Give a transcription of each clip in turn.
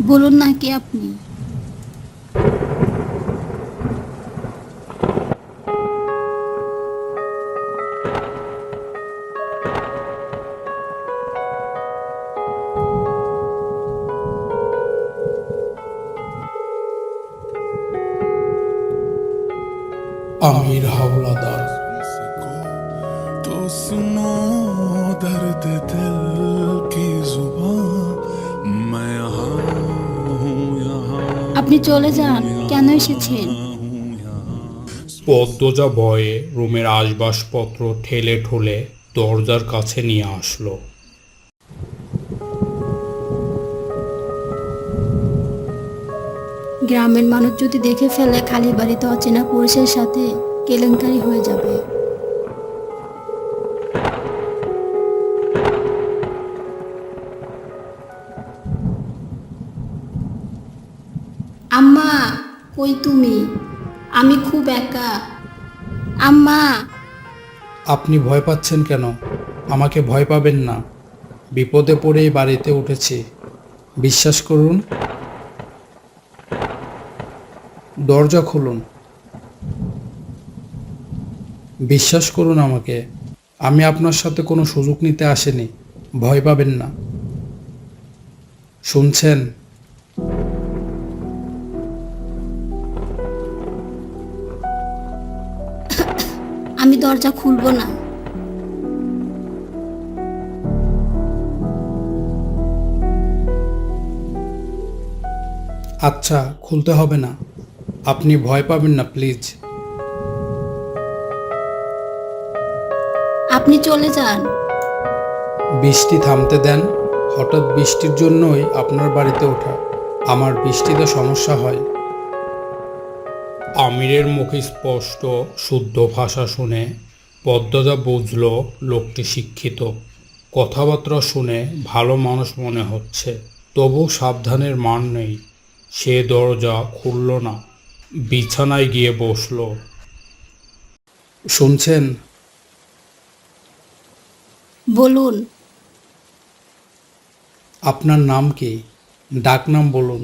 বলুন না কে আপনি? আমির হাওলাদার। तो सुनो दर्द दिल की जुबान मैं यहाँ हूँ यहाँ আপনি চলে যান, কেন এসেছেন? हूँ यहाँ পদ্মজা ভয়ে রুমের আসবাবপত্র ঠেলে ঠুলে দরজার কাছে নিয়ে আসলো। গ্রামের মানুষ যদি দেখে ফেলে খালি বাড়িতে অচেনা পুরুষের সাথে, কেলেঙ্কারি হয়ে যাবে। আম্মা, কই তুমি? আমি খুব একা। আম্মা। আপনি ভয় পাচ্ছেন কেন? আমাকে ভয় পাবেন না। বিপদে পড়েই বাড়িতে উঠেছি, বিশ্বাস করুন। দরজা খুলুন, বিশ্বাস করুন আমাকে। আমি আপনার সাথে কোনো সুযোগ নিতে আসিনি। ভয় পাবেন না, শুনছেন? আমি দরজা খুলবো না। আচ্ছা, খুলতে হবে না। আপনি ভয় পাবেন না, প্লিজ। আপনি চলে যান। বৃষ্টি থামতে দেন। হঠাৎ বৃষ্টির জন্যই আপনার বাড়িতে ওঠা। আমার বৃষ্টিতে সমস্যা হয়। আমিরের মুখে স্পষ্ট শুদ্ধ ভাষা শুনে পদ্মজা বুঝল লোকটি শিক্ষিত। কথাবার্তা শুনে ভালো মানুষ মনে হচ্ছে, তবু সাবধানের মান নেই। সে দরজা খুলল না, বিছানায় গিয়ে বসল। শুনছেন? বলুন। আপনার নাম কি? ডাকনাম বলুন।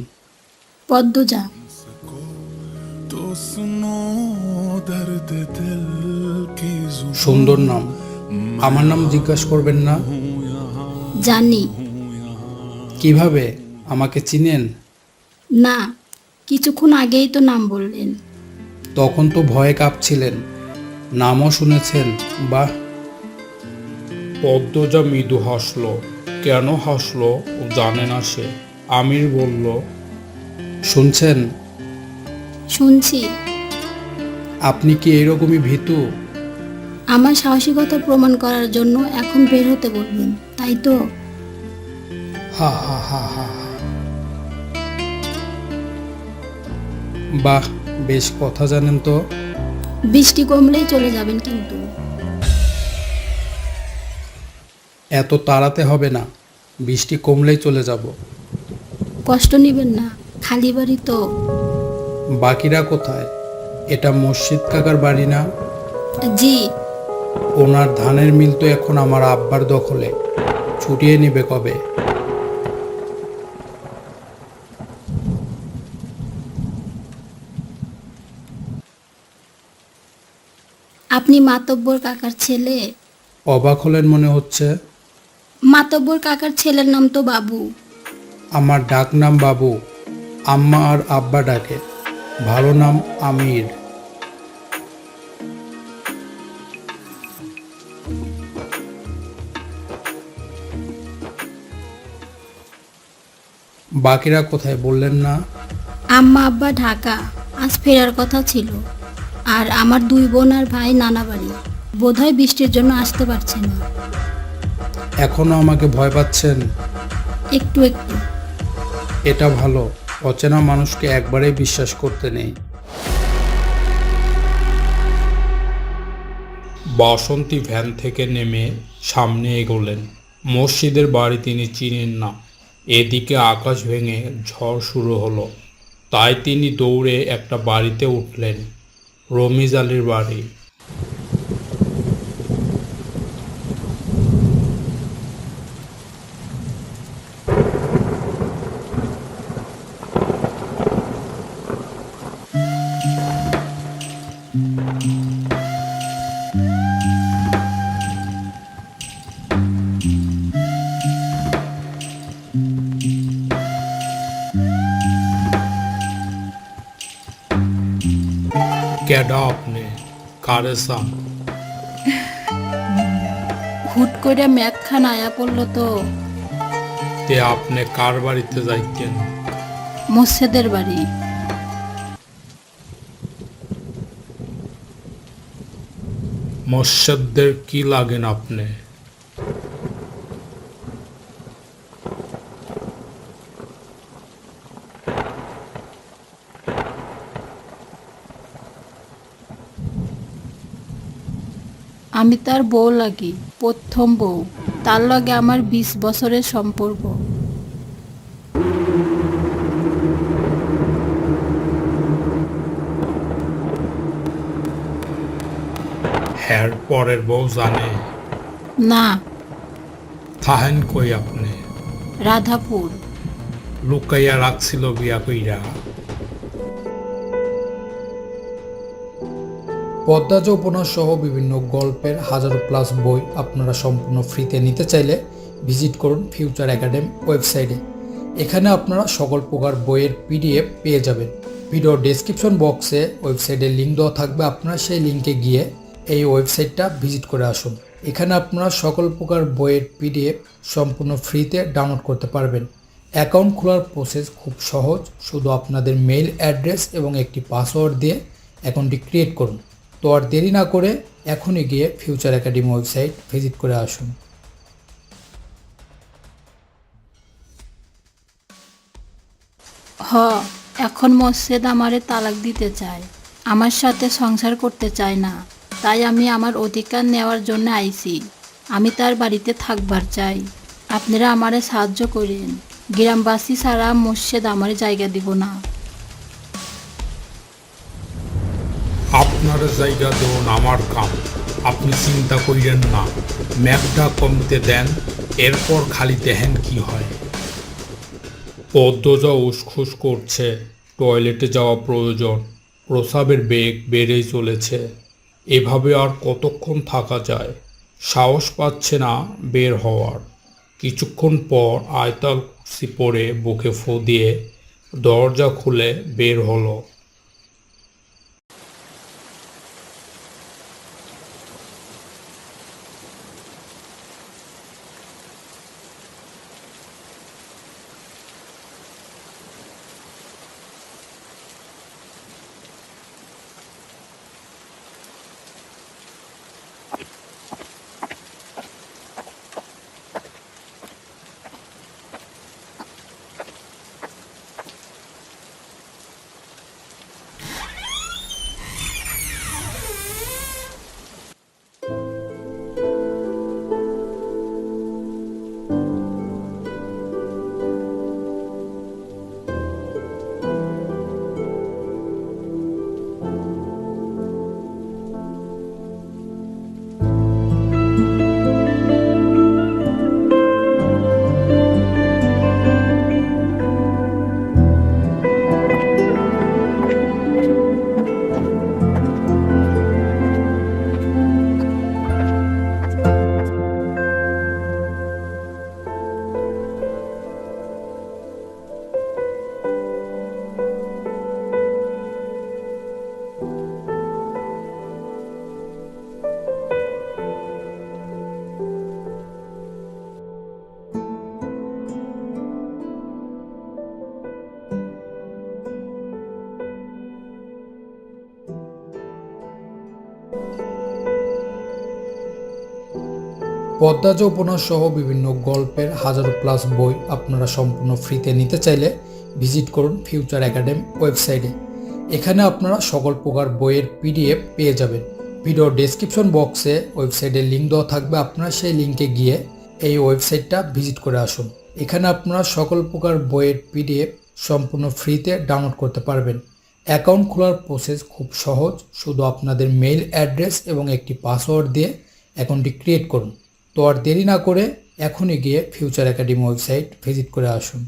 পদ্মজা। तो सुनो दर्द दिल की जुबान সুন্দর নাম। আমার নাম জিজ্ঞাসা করবেন না? জানি। কিভাবে? আমাকে চিনেন? না, কিছুক্ষণ আগেই তো নাম বললেন। তখন তো ভয়ে কাঁপছিলেন। নামও শুনেছেন? বাহ। পদ্মজা মৃদু হাসল। কেন হাসলো জানে না সে। আমির বলল, শুনছেন? শুনছি। আপনি কি এরকমই ভীতু? আমার সাহসিকতা প্রমাণ করার জন্য এখন বের হতে বলবেন, তাই তো? হা হা হা হা হা। বাহ, বেশ কথা জানেন তো। বৃষ্টি কমলেই চলে যাবেন কিন্তু। এত তাড়াতে হবে না, বৃষ্টি কমলেই চলে যাব। কষ্ট নেবেন না, খালি বাড়ি তো। বাকিরা কোথায়? এটা মসজিদ কাকার বাড়ি না? জি। ওনার ধানের মিল তো এখন আমার আব্বার দখলে। ছুটিয়ে নিবে কবে? আপনি মাতব্বর কাকার ছেলে? অবাক হলেন মনে হচ্ছে। মাতব্বর কাকার ছেলের নাম তো বাবু। আমার ডাক নাম বাবু। আম্মা আর আব্বা ডাকে। ভালো নাম আমির। বাকিরা কোথায় বললেন না? আম্মা আব্বা ঢাকা, আজ ফেরার কথা ছিল। আর আমার দুই বোন আর ভাই নানা বাড়ি, বোধহয় বৃষ্টির জন্য আসতে পারছে না। এখনো আমাকে ভয় পাচ্ছেন? একটু একটু। এটা ভালো। অচেনা মানুষকে একবারেই বিশ্বাস করতে নেই। বাসন্তী ভ্যান থেকে নেমে সামনে এগোলেন। মসজিদের বাড়ি তিনি চিনেন না। এদিকে আকাশ ভেঙে ঝড় শুরু হলো। তাই তিনি দৌড়ে একটা বাড়িতে উঠলেন, রমিজ আলীর বাড়ি। কেডা আপনি? কারে চান? হুট করে ম্যাকখান আয়া পড়লো তো। তে আপনি কার বাড়িতে যাইতেন? মোর্শেদের বাড়ি। মোর্শেদদের কি লাগেন আপনি? আমি তার বউ লাগি, প্রথম বউ। তার লগে আমার 20 বছরের সম্পর্ক। হ্যার পরের বউ জানে? না, থাহেন কই আপনি? রাধাপুর। লুকাইয়া রাখছিল বিয়া কইরা। পদ্মাজ উপন্যাস সহ বিভিন্ন গল্পের হাজারো প্লাস বই আপনারা সম্পূর্ণ ফ্রিতে নিতে চাইলে ভিজিট করুন ফিউচার একাডেমি ওয়েবসাইটে। এখানে আপনারা সকল প্রকার বইয়ের পিডিএফ পেয়ে যাবেন। ভিডিও ডেসক্রিপশন বক্সে ওয়েবসাইটের লিঙ্ক দেওয়া থাকবে, আপনারা সেই লিঙ্কে গিয়ে এই ওয়েবসাইটটা ভিজিট করে আসুন। এখানে আপনারা সকল প্রকার বইয়ের পিডিএফ সম্পূর্ণ ফ্রিতে ডাউনলোড করতে পারবেন। অ্যাকাউন্ট খোলার প্রসেস খুব সহজ, শুধু আপনাদের মেইল অ্যাড্রেস এবং একটি পাসওয়ার্ড দিয়ে অ্যাকাউন্টটি ক্রিয়েট করুন। তো আর দেরি না করে এখনই গিয়ে ফিউচার একাডেমি ওয়েবসাইট ভিজিট করে আসুন। এখন মোর্শেদ আমারে তালাক দিতে চায়, আমার সাথে সংসার করতে চায় না। তাই আমি আমার অধিকার নেওয়ার জন্য আইছি। আমি তার বাড়িতে থাকবার চাই। আপনারা আমারে সাহায্য করেন। গ্রামবাসী ছাড়া মোর্শেদ আমারে জায়গা দিব না। আপনার জায়গা দেন আমার কাম, আপনি চিন্তা করিলেন না। ম্যাপটা কমতে দেন, এরপর খালি দেখেন কি হয়। পদ্মজা উসখুস করছে, টয়লেটে যাওয়া প্রয়োজন। প্রস্রাবের বেগ বেড়েই চলেছে। এভাবে আর কতক্ষণ থাকা যায়? সাহস পাচ্ছে না বের হওয়ার। কিছুক্ষণ পর আয়তাল কুর্সি পরে বুকে ফু দিয়ে দরজা খুলে বের হলো। পদ্মাজ উপন্যাস সহ বিভিন্ন গল্পের হাজারো প্লাস বই আপনারা সম্পূর্ণ ফ্রিতে নিতে চাইলে ভিজিট করুন ফিউচার একাডেমি ওয়েবসাইটে। এখানে আপনারা সকল প্রকার বইয়ের পিডিএফ পেয়ে যাবেন। ভিডিও ডেসক্রিপশন বক্সে ওয়েবসাইটের লিঙ্ক দেওয়া থাকবে, আপনারা সেই লিঙ্কে গিয়ে এই ওয়েবসাইটটা ভিজিট করে আসুন। এখানে আপনারা সকল প্রকার বইয়ের পিডিএফ সম্পূর্ণ ফ্রিতে ডাউনলোড করতে পারবেন। অ্যাকাউন্ট খোলার প্রসেস খুব সহজ, শুধু আপনাদের মেইল অ্যাড্রেস এবং একটি পাসওয়ার্ড দিয়ে অ্যাকাউন্টটি ক্রিয়েট করুন। তো আর দেরি না করে এখনই গিয়ে ফিউচার একাডেমি ওয়েবসাইট ভিজিট করে আসুন।